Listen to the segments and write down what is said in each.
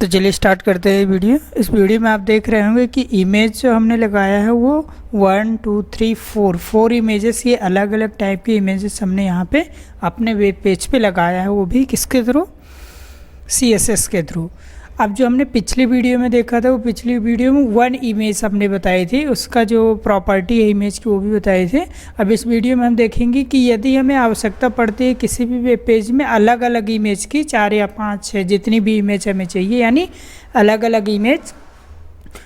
तो चलिए स्टार्ट करते हैं वीडियो। इस वीडियो में आप देख रहे होंगे कि इमेज जो हमने लगाया है वो 1 2 3 4 इमेजेस, ये अलग अलग टाइप की इमेजेस हमने यहाँ पे अपने वेब पेज पे लगाया है, वो भी किसके थ्रू, CSS के थ्रू। अब जो हमने पिछली वीडियो में देखा था, वो पिछली वीडियो में 1 इमेज हमने बताई थी, उसका जो प्रॉपर्टी है इमेज की वो भी बताए थे। अब इस वीडियो में हम देखेंगे कि यदि हमें आवश्यकता पड़ती है किसी भी वेब पेज में अलग अलग इमेज की, 4 या 5 6 जितनी भी इमेज हमें चाहिए, यानी अलग अलग इमेज,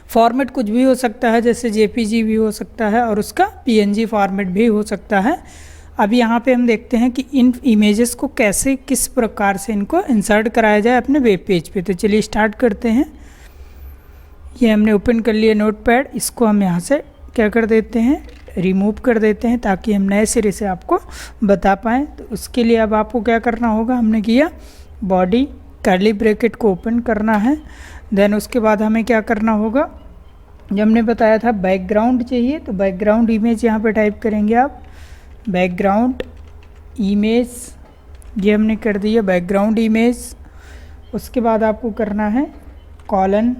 फॉर्मेट कुछ भी हो सकता है, जैसे JPG भी हो सकता है और उसका PNG फॉर्मेट भी हो सकता है। अब यहाँ पे हम देखते हैं कि इन इमेजेस को कैसे, किस प्रकार से इनको इंसर्ट कराया जाए अपने वेब पेज पे। तो चलिए स्टार्ट करते हैं। ये हमने ओपन कर लिया नोटपैड, इसको हम यहाँ से क्या कर देते हैं, रिमूव कर देते हैं, ताकि हम नए सिरे से आपको बता पाएँ। तो उसके लिए अब आपको क्या करना होगा, हमने किया बॉडी कर्ली ब्रैकेट को ओपन करना है। देन उसके बाद हमें क्या करना होगा, जब हमने बताया था बैकग्राउंड चाहिए, तो बैकग्राउंड इमेज यहाँ पे टाइप करेंगे आप, बैकग्राउंड इमेज, ये हमने कर दिया बैकग्राउंड इमेज। उसके बाद आपको करना है कॉलन,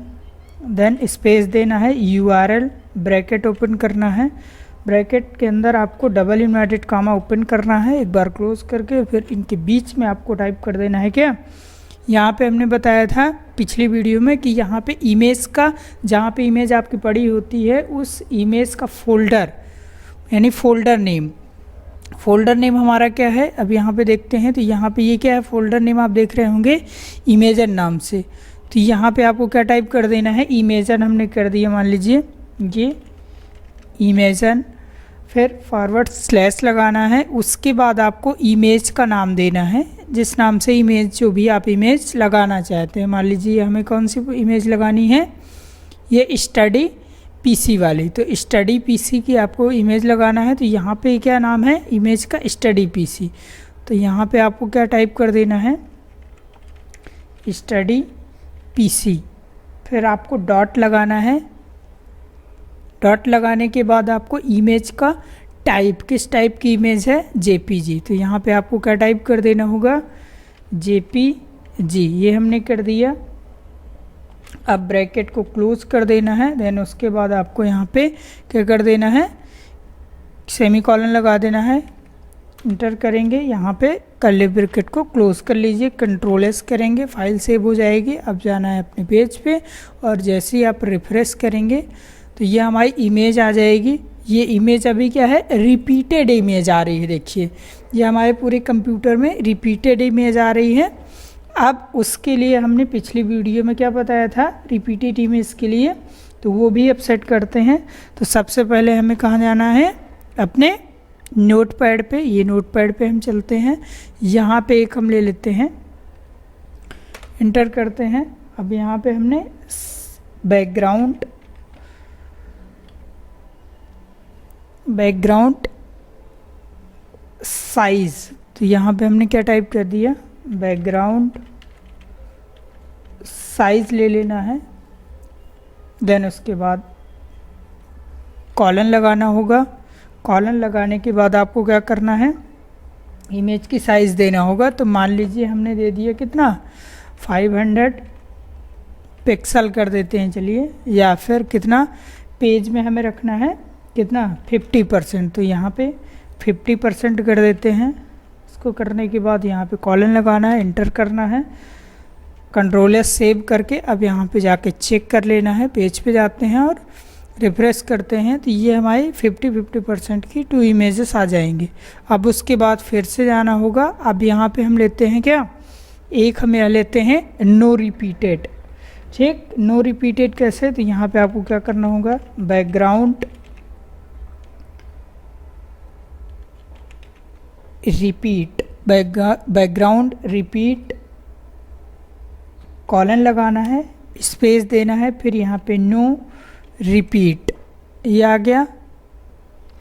देन स्पेस देना है, URL ब्रैकेट ओपन करना है, ब्रैकेट के अंदर आपको डबल इन्वर्टेड कामा ओपन करना है, एक बार क्लोज करके फिर इनके बीच में आपको टाइप कर देना है क्या, यहाँ पे हमने बताया था पिछली वीडियो में कि यहाँ पे इमेज का, जहाँ पे इमेज आपकी पड़ी होती है उस इमेज का फोल्डर, यानी फोल्डर नेम, फोल्डर नेम हमारा क्या है, अब यहाँ पे देखते हैं। तो यहाँ पे ये क्या है, फोल्डर नेम आप देख रहे होंगे इमेजन नाम से। तो यहाँ पे आपको क्या टाइप कर देना है, इमेजन हमने कर दिया, मान लीजिए ये इमेजन, फिर फॉरवर्ड स्लैश लगाना है। उसके बाद आपको इमेज का नाम देना है, जिस नाम से इमेज, जो भी आप इमेज लगाना चाहते हैं। मान लीजिए हमें कौन सी इमेज लगानी है, ये स्टडी PC वाली, तो स्टडी PC की आपको इमेज लगाना है। तो यहाँ पे क्या नाम है इमेज का, स्टडी PC। तो यहाँ पे आपको क्या टाइप कर देना है, स्टडी PC, फिर आपको डॉट लगाना है। डॉट लगाने के बाद आपको इमेज का टाइप, किस टाइप की इमेज है, JPG। तो यहाँ पे आपको क्या टाइप कर देना होगा, JPG, ये हमने कर दिया। अब ब्रैकेट को क्लोज कर देना है। देन उसके बाद आपको यहाँ पे क्या कर देना है, सेमीकोलन लगा देना है, इंटर करेंगे, यहाँ पे कर्ली ब्रैकेट को क्लोज कर लीजिए, Ctrl+S करेंगे, फाइल सेव हो जाएगी। अब जाना है अपने पेज पे और जैसे ही आप रिफ्रेश करेंगे तो ये हमारी इमेज आ जाएगी। ये इमेज अभी क्या है, रिपीटेड इमेज आ रही है, देखिए ये हमारे पूरे कंप्यूटर में रिपीटेड इमेज आ रही है। अब उसके लिए हमने पिछली वीडियो में क्या बताया था, रिपीटेड इमेज के लिए, तो वो भी अब सेट करते हैं। तो सबसे पहले हमें कहाँ जाना है, अपने नोटपैड पे, ये नोटपैड पे हम चलते हैं। यहाँ पे एक हम ले लेते हैं, इंटर करते हैं। अब यहाँ पे हमने बैकग्राउंड साइज, तो यहाँ पे हमने क्या टाइप कर दिया, बैकग्राउंड साइज ले लेना है। देन उसके बाद कॉलन लगाना होगा। कॉलन लगाने के बाद आपको क्या करना है, इमेज की साइज़ देना होगा। तो मान लीजिए हमने दे दिया कितना, 500 पिक्सल कर देते हैं, चलिए, या फिर कितना, पेज में हमें रखना है कितना, 50%, तो यहाँ पे 50% कर देते हैं। इसको करने के बाद यहाँ पे कॉलन लगाना है, इंटर करना है, Ctrl+S सेव करके अब यहाँ पे जाके चेक कर लेना है। पेज पे जाते हैं और रिफ्रेश करते हैं, तो ये हमारी 50% की 2 इमेजेस आ जाएंगे। अब उसके बाद फिर से जाना होगा। अब यहाँ पे हम लेते हैं क्या, एक हमें लेते हैं नो रिपीटेड, ठीक, नो रिपीटेड कैसे, तो यहाँ पे आपको क्या करना होगा, background repeat, background repeat, colon लगाना है, स्पेस देना है, फिर यहाँ पे नो रिपीट, ये आ गया,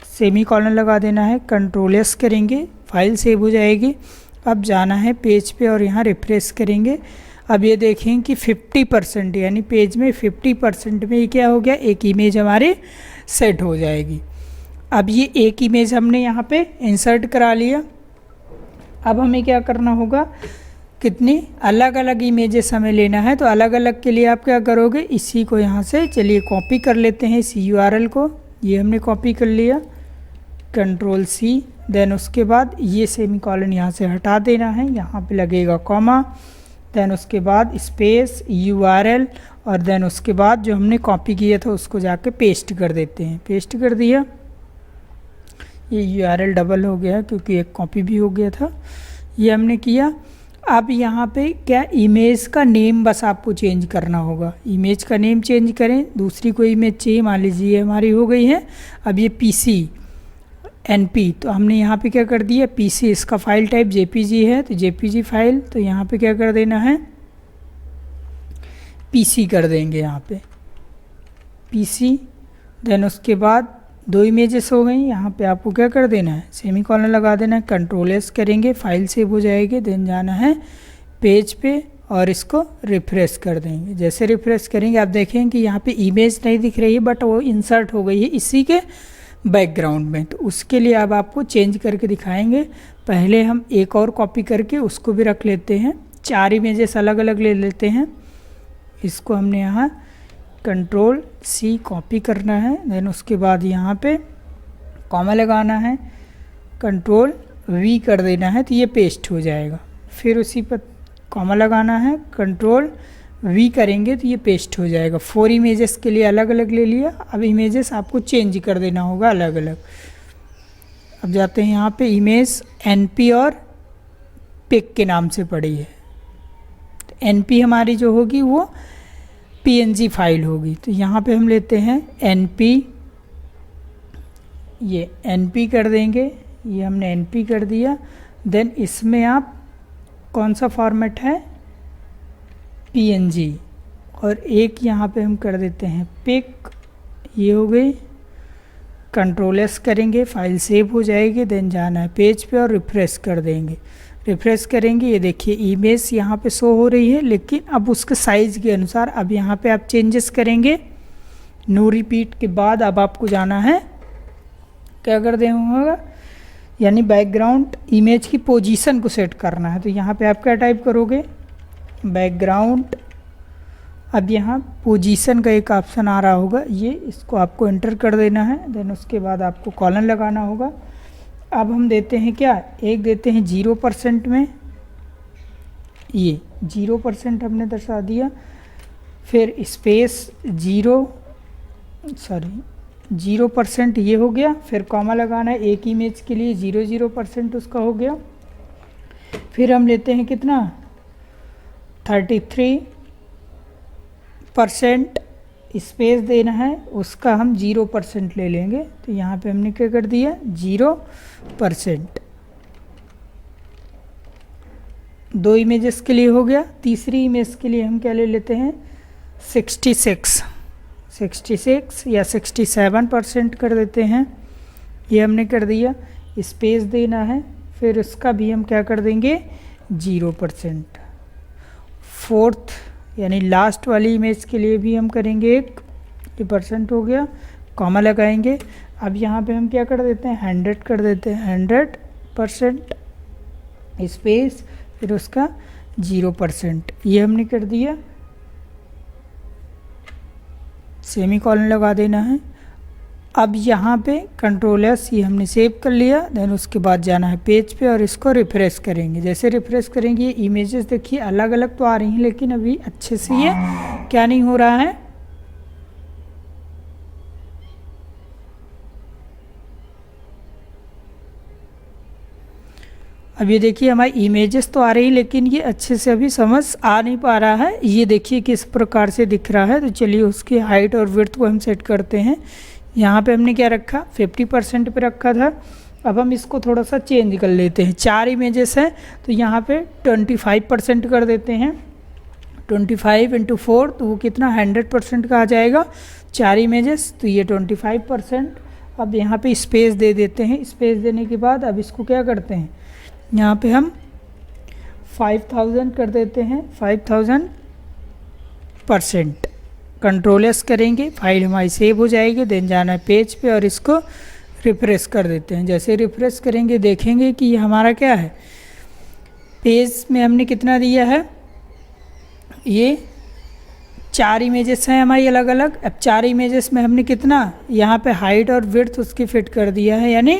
सेमीकोलन लगा देना है, Ctrl+S करेंगे, फाइल सेव हो जाएगी। अब जाना है पेज पे और यहाँ रिफ्रेश करेंगे। अब ये देखें कि 50%, यानी पेज में 50% में ये क्या हो गया, एक इमेज हमारी सेट हो जाएगी। अब ये एक इमेज हमने यहाँ पे इंसर्ट करा लिया। अब हमें क्या करना होगा, कितनी अलग अलग इमेजेस हमें लेना है, तो अलग अलग के लिए आप क्या करोगे, इसी को यहाँ से चलिए कॉपी कर लेते हैं, इस URL को। ये हमने कॉपी कर लिया, Ctrl+C, देन उसके बाद ये सेमीकोलन यहाँ से हटा देना है, यहाँ पे लगेगा कॉमा, देन उसके बाद स्पेस URL, और देन उसके बाद जो हमने कॉपी किया था उसको जाके पेस्ट कर देते हैं। पेस्ट कर दिया, ये URL डबल हो गया क्योंकि एक कॉपी भी हो गया था, ये हमने किया। अब यहाँ पे क्या, इमेज का नेम बस आपको चेंज करना होगा, इमेज का नेम चेंज करें, दूसरी कोई इमेज चाहिए, मान लीजिए हमारी हो गई है। अब ये PC NP, तो हमने यहाँ पे क्या कर दिया, PC, इसका फाइल टाइप JPG है तो JPG फाइल, तो यहाँ पे क्या कर देना है, PC कर देंगे यहाँ पे PC। देन उसके बाद 2 इमेजेस हो गई, यहाँ पे आपको क्या कर देना है, सेमीकोलन लगा देना है, Ctrl+S करेंगे, फाइल सेव हो जाएगी। देन जाना है पेज पे और इसको रिफ्रेश कर देंगे। जैसे रिफ्रेश करेंगे आप देखेंगे कि यहाँ पे इमेज नहीं दिख रही है, बट वो इंसर्ट हो गई है इसी के बैकग्राउंड में। तो उसके लिए अब आपको चेंज करके दिखाएंगे। पहले हम एक और कॉपी करके उसको भी रख लेते हैं, 4 इमेजेस अलग अलग ले लेते हैं। इसको हमने यहाँ Ctrl+C कॉपी करना है, देन उसके बाद यहाँ पे कॉमा लगाना है, Ctrl+V कर देना है, तो ये पेस्ट हो जाएगा। फिर उसी पर कॉमा लगाना है, Ctrl+V करेंगे तो ये पेस्ट हो जाएगा। 4 इमेजेस के लिए अलग अलग ले लिया। अब इमेजेस आपको चेंज कर देना होगा अलग अलग। अब जाते हैं यहाँ पे, इमेज NP और पिक के नाम से पड़ी है, तो NP हमारी जो होगी वो PNG फाइल होगी। तो यहाँ पे हम लेते हैं NP, ये NP कर देंगे, ये हमने NP कर दिया। देन इसमें आप कौन सा फॉर्मेट है, PNG, और एक यहाँ पे हम कर देते हैं पिक, ये हो गई। Ctrl+S करेंगे, फाइल सेव हो जाएगी। देन जाना है पेज पे और रिफ्रेश कर देंगे। रिफ्रेश करेंगे, ये देखिए इमेज यहाँ पे शो हो रही है, लेकिन अब उसके साइज़ के अनुसार अब यहाँ पे आप चेंजेस करेंगे। नो रिपीट के बाद अब आपको जाना है, क्या कर देना होगा, यानी बैकग्राउंड इमेज की पोजीशन को सेट करना है। तो यहाँ पे आप क्या टाइप करोगे, बैकग्राउंड, अब यहाँ पोजीशन का एक ऑप्शन आ रहा होगा, ये इसको आपको एंटर कर देना है। देन उसके बाद आपको कॉलन लगाना होगा। अब हम देते हैं क्या, एक देते हैं 0% में, ये 0% हमने दर्शा दिया। फिर स्पेस 0% ये हो गया। फिर कॉमा लगाना है, एक इमेज के लिए 0% उसका हो गया। फिर हम लेते हैं कितना, 33% स्पेस देना है, उसका हम 0% ले लेंगे। तो यहाँ पे हमने क्या कर दिया, 0%। 2 इमेजेस के लिए हो गया। तीसरी इमेज के लिए हम क्या ले लेते हैं, 66 या 67% कर देते हैं, ये हमने कर दिया। स्पेस देना है, फिर उसका भी हम क्या कर देंगे, 0%। 4th यानी लास्ट वाली इमेज के लिए भी हम करेंगे एक, ये % हो गया, कॉमा लगाएंगे। अब यहाँ पे हम क्या कर देते हैं, 100 कर देते हैं, 100% स्पेस, फिर उसका 0%, ये हमने कर दिया। सेमीकोलन लगा देना है। अब यहाँ पे Ctrl+S, ये हमने सेव कर लिया। देन उसके बाद जाना है पेज पे और इसको रिफ्रेश करेंगे। जैसे रिफ्रेश करेंगे, ये इमेजेस देखिए अलग अलग तो आ रही हैं, लेकिन अभी अच्छे से ये क्या नहीं हो रहा है, अब ये देखिए हमारी इमेजेस तो आ रही है, लेकिन ये अच्छे से अभी समझ आ नहीं पा रहा है। ये देखिए किस प्रकार से दिख रहा है। तो चलिए उसकी हाइट और विड्थ को हम सेट करते हैं। यहाँ पे हमने क्या रखा, 50% पे रखा था। अब हम इसको थोड़ा सा चेंज कर लेते हैं। 4 इमेजेस हैं तो यहाँ पे 25% कर देते हैं। 25 × 4 तो वो कितना, 100% का आ जाएगा। 4 इमेजेस तो ये 25%। अब यहाँ पे स्पेस दे देते हैं। स्पेस देने के बाद अब इसको क्या करते हैं, यहाँ पे हम 5000 कर देते हैं, 5000%। Ctrl+S करेंगे, फाइल हमारी सेव हो जाएगी। देन जाना है पेज पे और इसको रिफ्रेश कर देते हैं। जैसे रिफ्रेश करेंगे देखेंगे कि ये हमारा क्या है, पेज में हमने कितना दिया है, ये 4 इमेजेस हैं हमारी अलग अलग। अब 4 इमेजेस में हमने कितना यहाँ पे हाइट और विड्थ उसकी फिट कर दिया है, यानी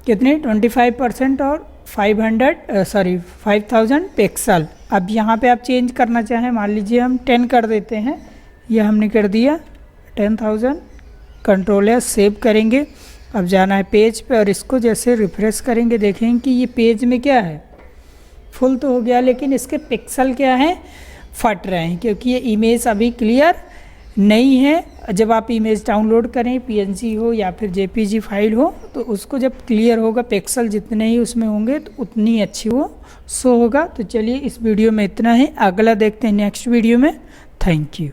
कितने 25% और 5000 पिक्सल। अब यहाँ पे आप चेंज करना चाहें, मान लीजिए हम 10 कर देते हैं, यह हमने कर दिया 10,000। कंट्रोल या सेव करेंगे। अब जाना है पेज पे और इसको जैसे रिफ्रेश करेंगे देखेंगे कि ये पेज में क्या है, फुल तो हो गया, लेकिन इसके पिक्सल क्या हैं, फट रहे हैं, क्योंकि ये इमेज अभी क्लियर नहीं है। जब आप इमेज डाउनलोड करें, पीएनजी हो या फिर जेपीजी फाइल हो, तो उसको जब क्लियर होगा, पिक्सल जितने ही उसमें होंगे तो उतनी अच्छी वो शो होगा। तो चलिए इस वीडियो में इतना ही, अगला देखते हैं नेक्स्ट वीडियो में। Thank you.